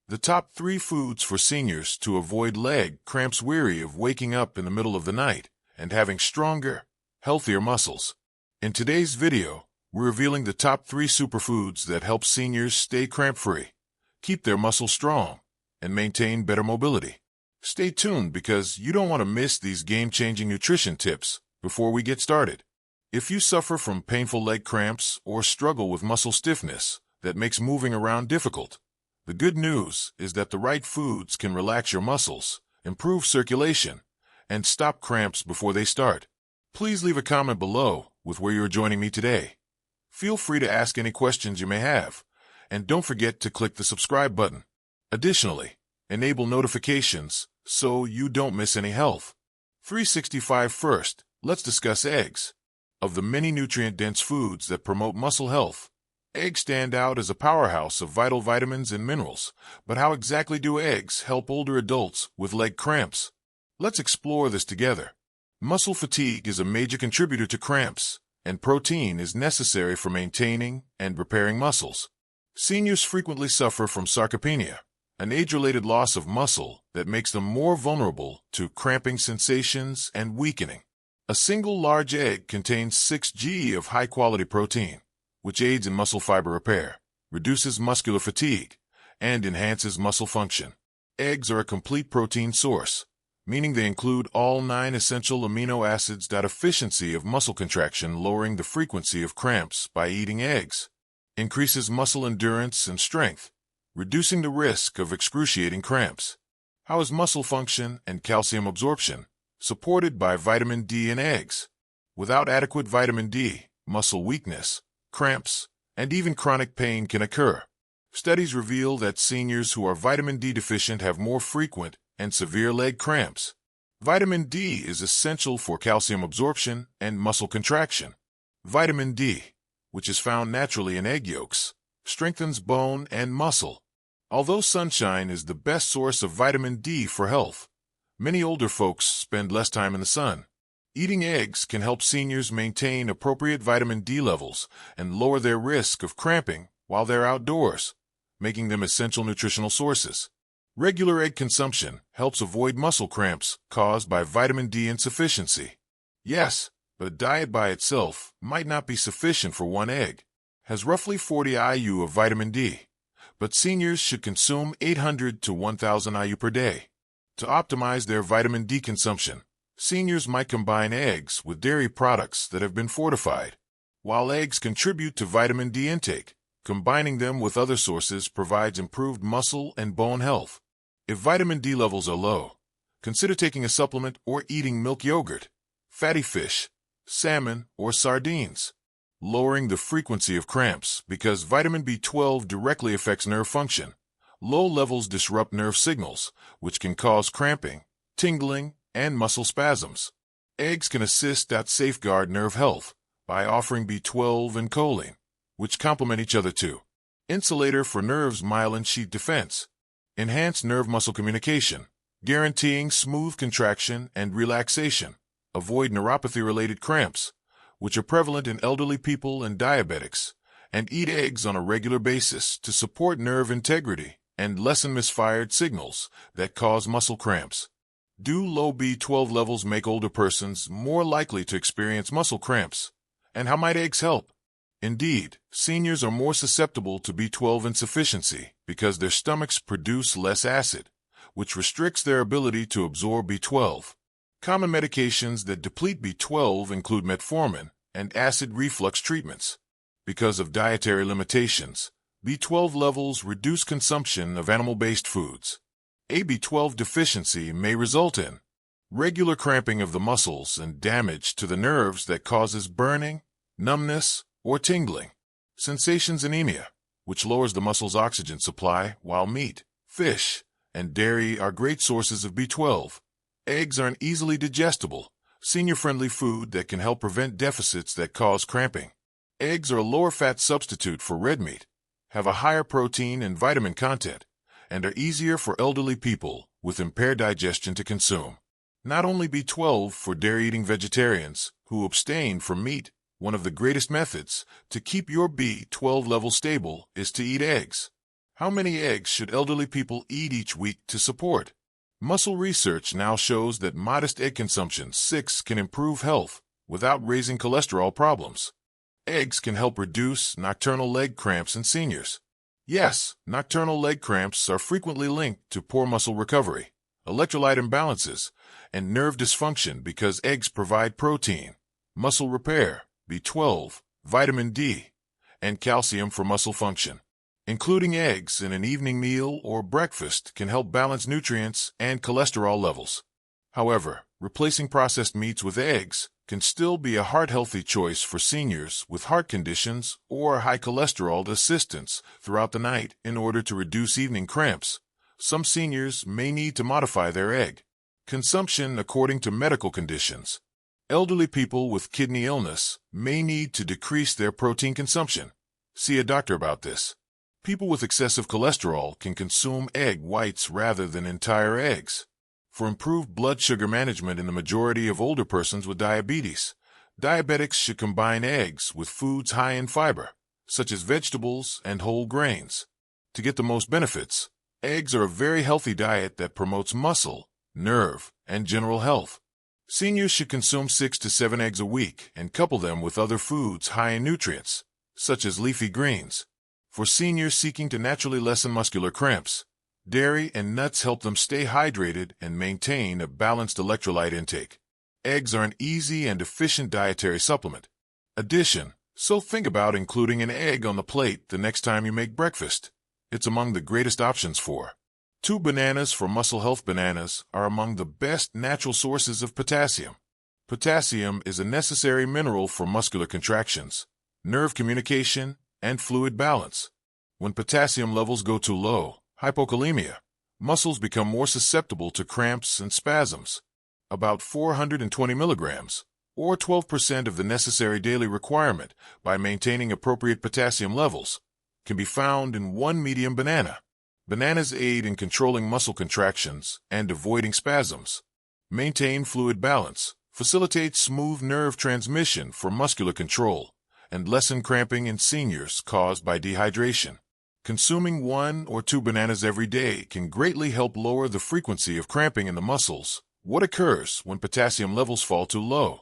The top 3 foods for seniors to avoid leg cramps weary of waking up in the middle of the night and having stronger, healthier muscles. In today's video, we're revealing the top 3 superfoods that help seniors stay cramp-free, keep their muscles strong, and maintain better mobility. Stay tuned because you don't want to miss these game-changing nutrition tips before we get started. If you suffer from painful leg cramps or struggle with muscle stiffness that makes moving around difficult, the good news is that the right foods can relax your muscles, improve circulation, and stop cramps before they start. Please leave a comment below with where you're joining me today. Feel free to ask any questions you may have, and don't forget to click the subscribe button. Additionally, enable notifications so you don't miss any health. 365 First, let's discuss eggs. Of the many nutrient-dense foods that promote muscle health, eggs stand out as a powerhouse of vital vitamins and minerals. But how exactly do eggs help older adults with leg cramps? Let's explore this together. Muscle fatigue is a major contributor to cramps, and protein is necessary for maintaining and repairing muscles. Seniors frequently suffer from sarcopenia, an age-related loss of muscle that makes them more vulnerable to cramping sensations and weakening. A single large egg contains 6 g of high-quality protein, which aids in muscle fiber repair, reduces muscular fatigue, and enhances muscle function. Eggs are a complete protein source, meaning they include all 9 essential amino acids. Efficiency of muscle contraction, lowering the frequency of cramps by eating eggs, increases muscle endurance and strength, reducing the risk of excruciating cramps. How is muscle function and calcium absorption? Supported by vitamin D in eggs. Without adequate vitamin D, muscle weakness, cramps, and even chronic pain can occur. Studies reveal that seniors who are vitamin D deficient have more frequent and severe leg cramps. Vitamin D is essential for calcium absorption and muscle contraction. Vitamin D, which is found naturally in egg yolks, strengthens bone and muscle. Although sunshine is the best source of vitamin D for health, many older folks spend less time in the sun. Eating eggs can help seniors maintain appropriate vitamin D levels and lower their risk of cramping while they're outdoors, making them essential nutritional sources. Regular egg consumption helps avoid muscle cramps caused by vitamin D insufficiency. Yes, but a diet by itself might not be sufficient for one egg. Has roughly 40 IU of vitamin D, but seniors should consume 800 to 1,000 IU per day. To optimize their vitamin D consumption, seniors might combine eggs with dairy products that have been fortified. While eggs contribute to vitamin D intake, combining them with other sources provides improved muscle and bone health. If vitamin D levels are low, consider taking a supplement or eating milk yogurt, fatty fish, salmon, or sardines. Lowering the frequency of cramps because vitamin B12 directly affects nerve function. Low levels disrupt nerve signals, which can cause cramping, tingling, and muscle spasms. Eggs can assist at safeguard nerve health by offering B12 and choline, which complement each other too. Insulator for nerves, myelin sheath defense. Enhance nerve-muscle communication, guaranteeing smooth contraction and relaxation. Avoid neuropathy-related cramps, which are prevalent in elderly people and diabetics, and eat eggs on a regular basis to support nerve integrity and lessen misfired signals that cause muscle cramps. Do low B12 levels make older persons more likely to experience muscle cramps? And how might eggs help? Indeed, seniors are more susceptible to B12 insufficiency because their stomachs produce less acid, which restricts their ability to absorb B12. Common medications that deplete B12 include metformin and acid reflux treatments. Because of dietary limitations, B12 levels reduce consumption of animal-based foods. A B12 deficiency may result in regular cramping of the muscles and damage to the nerves that causes burning, numbness, or tingling. Sensations anemia, which lowers the muscle's oxygen supply, while meat, fish, and dairy are great sources of B12. Eggs are an easily digestible, senior-friendly food that can help prevent deficits that cause cramping. Eggs are a lower-fat substitute for red meat, have a higher protein and vitamin content, and are easier for elderly people with impaired digestion to consume. Not only B12 for dairy-eating vegetarians who abstain from meat, one of the greatest methods to keep your B12 level stable is to eat eggs. How many eggs should elderly people eat each week to support? Muscle research now shows that modest egg consumption, 6, can improve health without raising cholesterol problems. Eggs can help reduce nocturnal leg cramps in seniors. Yes, nocturnal leg cramps are frequently linked to poor muscle recovery, electrolyte imbalances, and nerve dysfunction because eggs provide protein, muscle repair, B12, vitamin D, and calcium for muscle function. Including eggs in an evening meal or breakfast can help balance nutrients and cholesterol levels. However, replacing processed meats with eggs can still be a heart-healthy choice for seniors with heart conditions or high cholesterol assistance throughout the night in order to reduce evening cramps. Some seniors may need to modify their egg consumption according to medical conditions. Elderly people with kidney illness may need to decrease their protein consumption. See a doctor about this. People with excessive cholesterol can consume egg whites rather than entire eggs. For improved blood sugar management in the majority of older persons with diabetes, diabetics should combine eggs with foods high in fiber, such as vegetables and whole grains. To get the most benefits, eggs are a very healthy diet that promotes muscle, nerve, and general health. Seniors should consume 6 to 7 eggs a week and couple them with other foods high in nutrients, such as leafy greens. For seniors seeking to naturally lessen muscular cramps, dairy and nuts help them stay hydrated and maintain a balanced electrolyte intake. Eggs are an easy and efficient dietary supplement. So think about including an egg on the plate the next time you make breakfast. It's among the greatest options for. 2 bananas for muscle health. Bananas are among the best natural sources of potassium. Potassium is a necessary mineral for muscular contractions, nerve communication, and fluid balance. When potassium levels go too low, hypokalemia, muscles become more susceptible to cramps and spasms. About 420 milligrams, or 12% of the necessary daily requirement by maintaining appropriate potassium levels, can be found in 1 medium banana. Bananas aid in controlling muscle contractions and avoiding spasms, maintain fluid balance, facilitate smooth nerve transmission for muscular control, and lessen cramping in seniors caused by dehydration. Consuming 1 or 2 bananas every day can greatly help lower the frequency of cramping in the muscles. What occurs when potassium levels fall too low?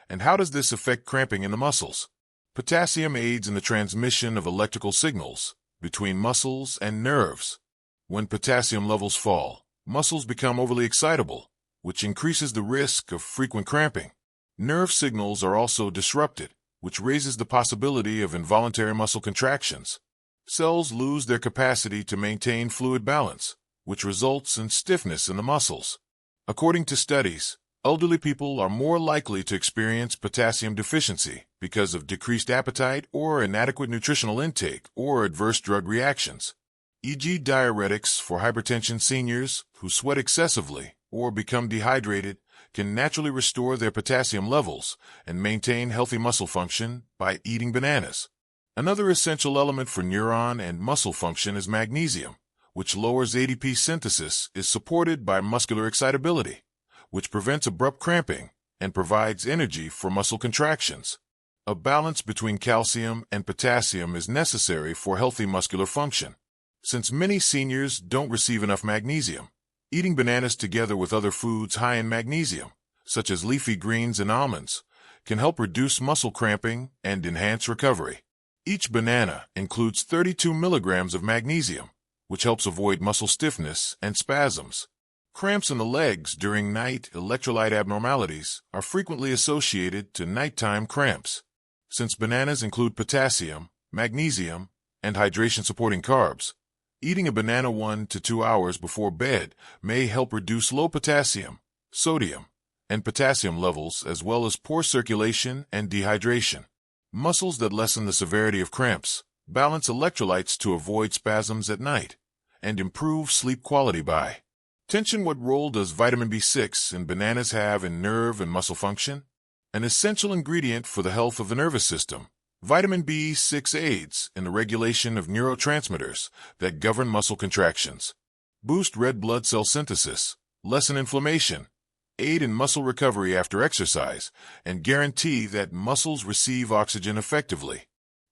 And how does this affect cramping in the muscles? Potassium aids in the transmission of electrical signals between muscles and nerves. When potassium levels fall, muscles become overly excitable, which increases the risk of frequent cramping. Nerve signals are also disrupted, which raises the possibility of involuntary muscle contractions. Cells lose their capacity to maintain fluid balance, which results in stiffness in the muscles. According to studies, elderly people are more likely to experience potassium deficiency because of decreased appetite or inadequate nutritional intake or adverse drug reactions, e.g. diuretics for hypertension. Seniors who sweat excessively or become dehydrated can naturally restore their potassium levels and maintain healthy muscle function by eating bananas. Another essential element for neuron and muscle function is magnesium, which lowers ATP synthesis, is supported by muscular excitability, which prevents abrupt cramping and provides energy for muscle contractions. A balance between calcium and potassium is necessary for healthy muscular function. Since many seniors don't receive enough magnesium, eating bananas together with other foods high in magnesium, such as leafy greens and almonds, can help reduce muscle cramping and enhance recovery. Each banana includes 32 milligrams of magnesium, which helps avoid muscle stiffness and spasms. Cramps in the legs during night electrolyte abnormalities are frequently associated to nighttime cramps. Since bananas include potassium, magnesium, and hydration-supporting carbs, eating a banana 1 to 2 hours before bed may help reduce low potassium, sodium, and potassium levels as well as poor circulation and dehydration. Muscles that lessen the severity of cramps, balance electrolytes to avoid spasms at night, and improve sleep quality by tension. What role does vitamin B6 in bananas have in nerve and muscle function? An essential ingredient for the health of the nervous system, vitamin B6 aids in the regulation of neurotransmitters that govern muscle contractions, boost red blood cell synthesis, lessen inflammation, aid in muscle recovery after exercise, and guarantee that muscles receive oxygen effectively.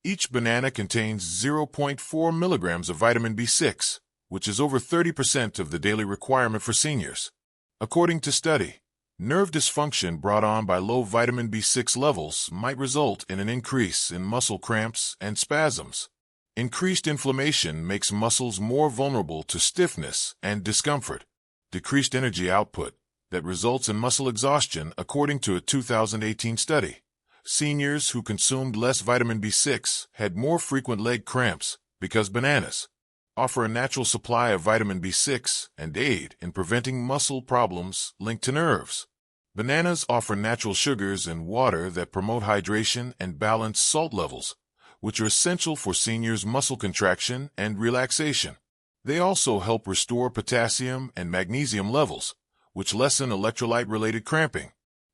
Each banana contains 0.4 milligrams of vitamin B6, which is over 30% of the daily requirement for seniors. According to study, nerve dysfunction brought on by low vitamin B6 levels might result in an increase in muscle cramps and spasms. Increased inflammation makes muscles more vulnerable to stiffness and discomfort. Decreased energy output that results in muscle exhaustion, according to a 2018 study. Seniors who consumed less vitamin B6 had more frequent leg cramps because bananas offer a natural supply of vitamin B6 and aid in preventing muscle problems linked to nerves. Bananas offer natural sugars and water that promote hydration and balance salt levels, which are essential for seniors' muscle contraction and relaxation. They also help restore potassium and magnesium levels, which lessen electrolyte-related cramping.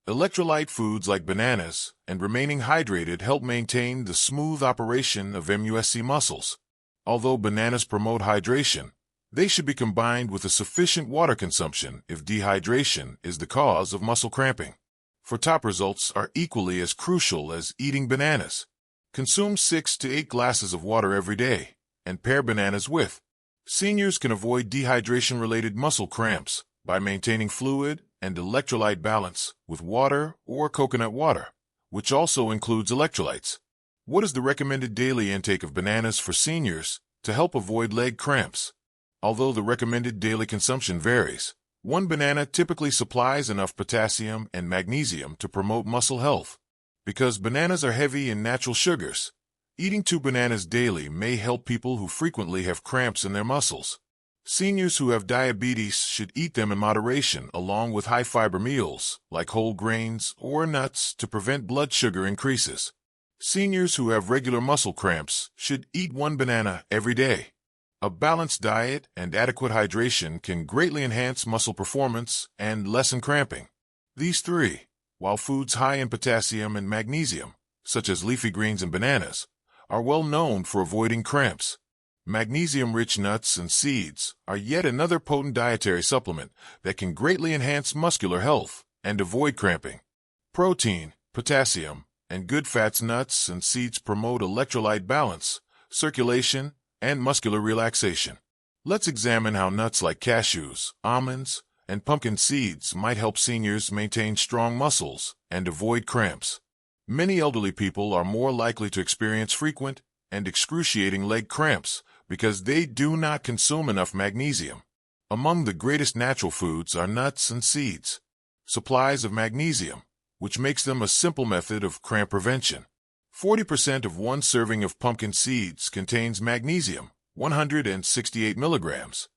Electrolyte foods like bananas and remaining hydrated help maintain the smooth operation of MUSC muscles. Although bananas promote hydration, they should be combined with a sufficient water consumption if dehydration is the cause of muscle cramping. For top results are equally as crucial as eating bananas. Consume 6 to 8 glasses of water every day, and pair bananas with. Seniors can avoid dehydration-related muscle cramps by maintaining fluid and electrolyte balance with water or coconut water, which also includes electrolytes. What is the recommended daily intake of bananas for seniors to help avoid leg cramps? Although the recommended daily consumption varies, one banana typically supplies enough potassium and magnesium to promote muscle health. Because bananas are heavy in natural sugars, eating 2 bananas daily may help people who frequently have cramps in their muscles. Seniors who have diabetes should eat them in moderation along with high-fiber meals like whole grains or nuts to prevent blood sugar increases. Seniors who have regular muscle cramps should eat 1 banana every day. A balanced diet and adequate hydration can greatly enhance muscle performance and lessen cramping. These 3, while foods high in potassium and magnesium, such as leafy greens and bananas, are well known for avoiding cramps. Magnesium-rich nuts and seeds are yet another potent dietary supplement that can greatly enhance muscular health and avoid cramping. Protein, potassium, and good fats. Nuts and seeds promote electrolyte balance, circulation, and muscular relaxation. Let's examine how nuts like cashews, almonds, and pumpkin seeds might help seniors maintain strong muscles and avoid cramps. Many elderly people are more likely to experience frequent and excruciating leg cramps because they do not consume enough magnesium. Among the greatest natural foods are nuts and seeds. Supplies of magnesium, which makes them a simple method of cramp prevention. 40% of 1 serving of pumpkin seeds contains magnesium, 168 milligrams.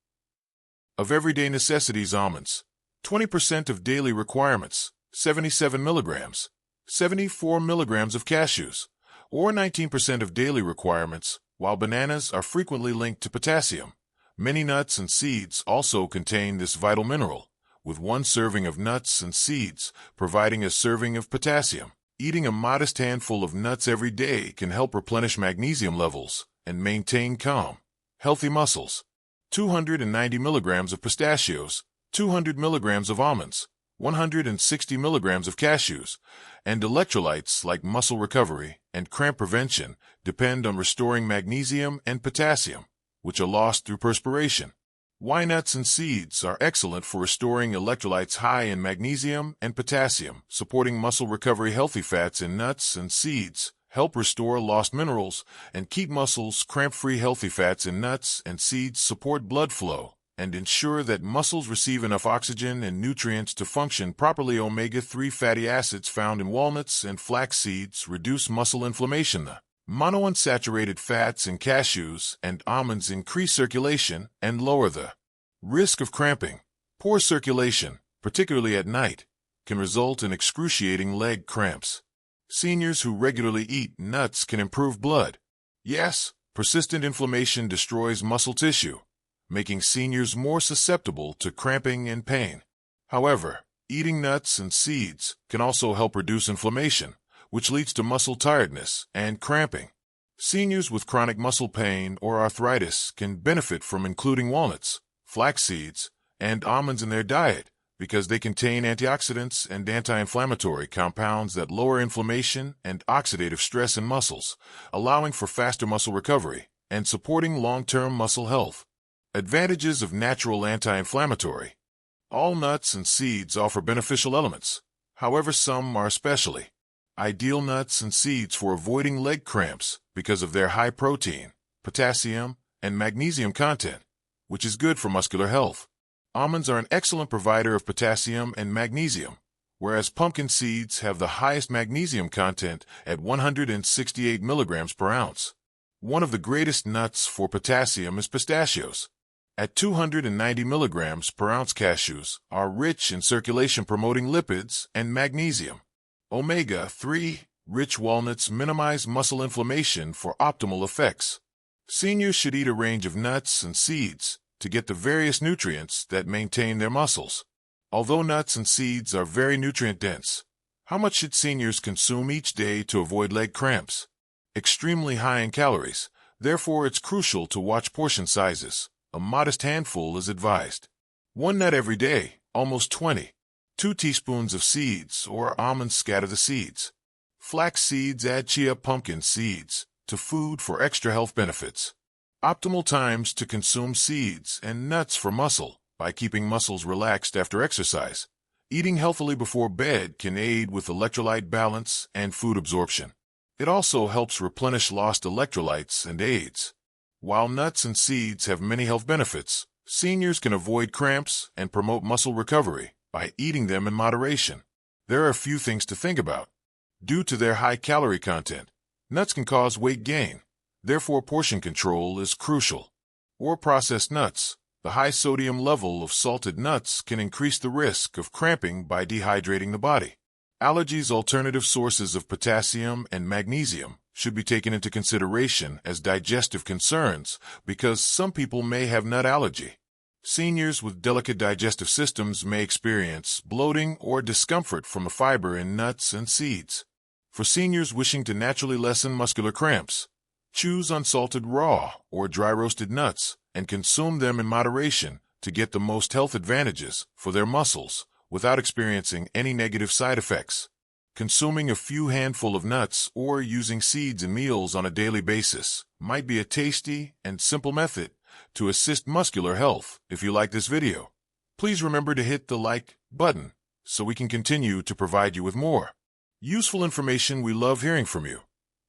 Of everyday necessities, almonds, 20% of daily requirements, 77 milligrams. 74 milligrams of cashews, or 19% of daily requirements, while bananas are frequently linked to potassium. Many nuts and seeds also contain this vital mineral, with 1 serving of nuts and seeds providing a serving of potassium. Eating a modest handful of nuts every day can help replenish magnesium levels and maintain calm, healthy muscles. 290 milligrams of pistachios, 200 milligrams of almonds, 160 milligrams of cashews, and electrolytes like muscle recovery and cramp prevention depend on restoring magnesium and potassium, which are lost through perspiration. Why nuts and seeds are excellent for restoring electrolytes high in magnesium and potassium, supporting muscle recovery. Healthy fats in nuts and seeds help restore lost minerals and keep muscles cramp-free. Healthy fats in nuts and seeds support blood flow and ensure that muscles receive enough oxygen and nutrients to function properly. Omega-3 fatty acids found in walnuts and flax seeds reduce muscle inflammation. The monounsaturated fats in cashews and almonds increase circulation and lower the risk of cramping. Poor circulation, particularly at night, can result in excruciating leg cramps. Seniors who regularly eat nuts can improve blood. Yes, persistent inflammation destroys muscle tissue, making seniors more susceptible to cramping and pain. However, eating nuts and seeds can also help reduce inflammation, which leads to muscle tiredness and cramping. Seniors with chronic muscle pain or arthritis can benefit from including walnuts, flax seeds, and almonds in their diet because they contain antioxidants and anti-inflammatory compounds that lower inflammation and oxidative stress in muscles, allowing for faster muscle recovery and supporting long-term muscle health. Advantages of natural anti-inflammatory. All nuts and seeds offer beneficial elements. However, some are especially ideal nuts and seeds for avoiding leg cramps because of their high protein, potassium, and magnesium content, which is good for muscular health. Almonds are an excellent provider of potassium and magnesium, whereas pumpkin seeds have the highest magnesium content at 168 milligrams per ounce. One of the greatest nuts for potassium is pistachios. At 290 milligrams per ounce, cashews are rich in circulation-promoting lipids and magnesium. Omega-3 rich walnuts minimize muscle inflammation for optimal effects. Seniors should eat a range of nuts and seeds to get the various nutrients that maintain their muscles. Although nuts and seeds are very nutrient-dense, how much should seniors consume each day to avoid leg cramps? Extremely high in calories, therefore it's crucial to watch portion sizes. A modest handful is advised. 1 nut every day, almost 20. 2 teaspoons of seeds or almonds, scatter the seeds. Flax seeds, add chia pumpkin seeds to food for extra health benefits. Optimal times to consume seeds and nuts for muscle by keeping muscles relaxed after exercise. Eating healthily before bed can aid with electrolyte balance and food absorption. It also helps replenish lost electrolytes and aids. While nuts and seeds have many health benefits, seniors can avoid cramps and promote muscle recovery by eating them in moderation. There are a few things to think about. Due to their high calorie content, nuts can cause weight gain. Therefore, portion control is crucial. Or processed nuts. The high sodium level of salted nuts can increase the risk of cramping by dehydrating the body. Allergies. Alternative sources of potassium and magnesium should be taken into consideration as digestive concerns because some people may have nut allergy. Seniors with delicate digestive systems may experience bloating or discomfort from the fiber in nuts and seeds. For seniors wishing to naturally lessen muscular cramps, choose unsalted raw or dry roasted nuts and consume them in moderation to get the most health advantages for their muscles without experiencing any negative side effects. Consuming a few handful of nuts or using seeds in meals on a daily basis might be a tasty and simple method to assist muscular health. If you like this video, please remember to hit the like button so we can continue to provide you with more useful information. We love hearing from you.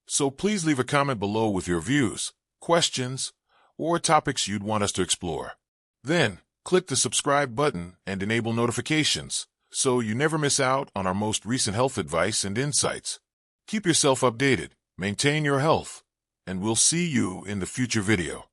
So please leave a comment below with your views, questions, or topics you'd want us to explore. Then, click the subscribe button and enable notifications so you never miss out on our most recent health advice and insights. Keep yourself updated, maintain your health, and we'll see you in the future video.